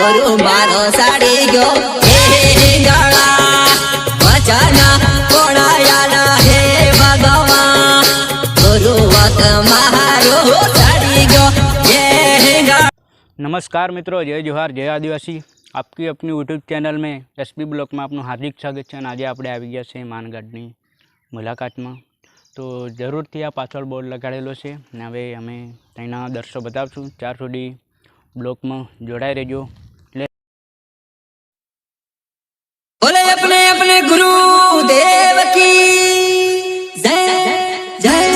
गुरु मारो साड़ी गयो हे गला वचन कोणायाला हे भगवान गुरु वत मारो साड़ी गयो हे गला। नमस्कार मित्रों, जय जोहार, जय आदिवासी। आपकी अपनी यूट्यूब चैनल में एसपी ब्लॉक में आपનું हार्दिक સ્વાગત છે। અને આજે આપણે આવી ગયા છે માનગઢની મુલાકાતમાં। તો જરૂરથી આ પાછળ બોર્ડ લગાડેલો છે અને હવે અમે તેના દર્શો બતાવશું। ત્યાર સુધી બ્લોકમાં જોડાઈ રહેજો। बोले अपने अपने गुरु देव की जय जय।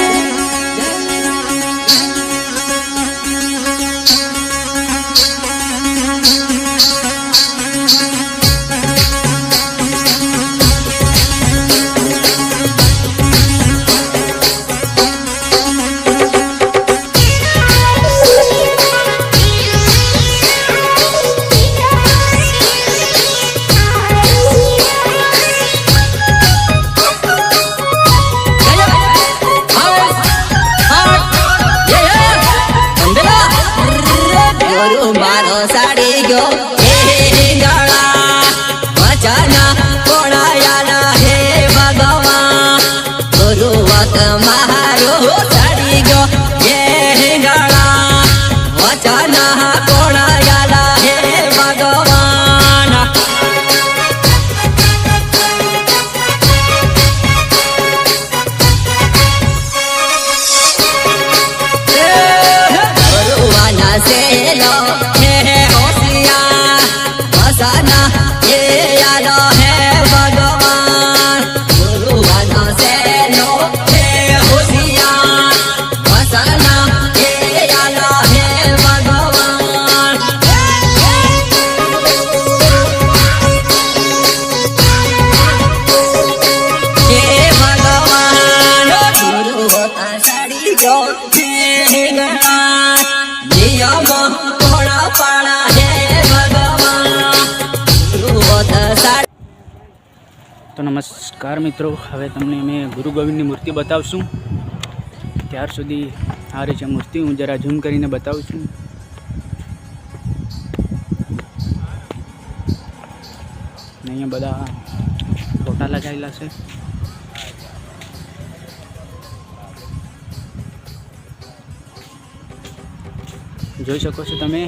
गुरु मारो साड़ी गयो हे गला वचन कोणायाला हे भगवान गुरु वत मारो साड़ी गयो हे गला वचन कोणायाला हे भगवान। गुरुवाना से लो हे होशियार वसना ये यालो है भगवान गुरुवाना से लो हे होशियार वसना ये यालो है भगवान। हे भगवान गुरु वता साड़ी गयो हे गला नियम कोणा पाड़ा हे भगवान गुरु वता साड़ी। તો નમસ્કાર મિત્રો, હવે તમને મેં ગુરુ ગોવિંદની મૂર્તિ બતાવશું। ત્યાર સુધી આ રીતે મૂર્તિ હું જરા ઝૂમ કરીને બતાવું છું। અહીંયા બધા ફોટા લગાવેલા છે। જોઈ શકો છો તમે,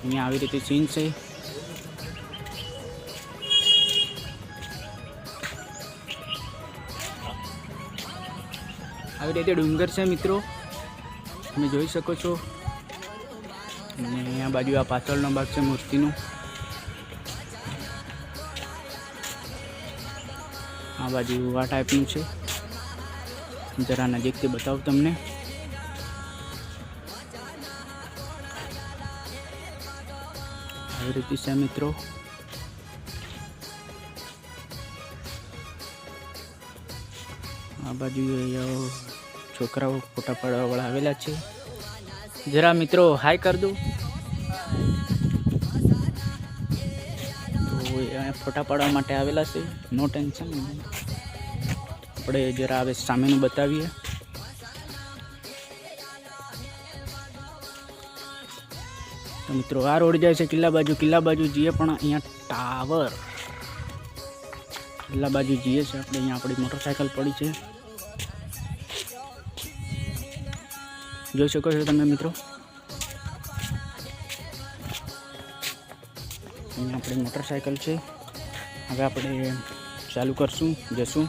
અહીંયા આવી રીતે સીન છે। આવી રીતે ડુંગર છે મિત્રો, તમે જોઈ શકો છો। અને આ બાજુ આ પાછળનો ભાગ છે મૂર્તિનો। આ બાજુ આ ટાઈપનું છે, જરા નજીકથી બતાવું તમને। આવી રીતે છે મિત્રો। આ બાજુ છોકરાઓ ફોટા પાડવાવાળા આવેલા છે। જરા મિત્રો હાય કર દો। તો એ ફોટા પાડવા માટે આવેલા છે, નો ટેન્શન। આપણે જરા હવે સામેનું બતાવીએ। તો મિત્રો આ રોડ જાય છે કિલ્લા બાજુ જઈએ, પણ અહીંયા ટાવર કિલ્લા બાજુ જઈએ છે આપણે। અહીંયા આપણી મોટરસાઇકલ પડી છે, જોઈ શકો છો તમે મિત્રો। અહીંયા આપણી મોટરસાઇકલ છે। હવે આપણે ચાલુ કરશું, જશું।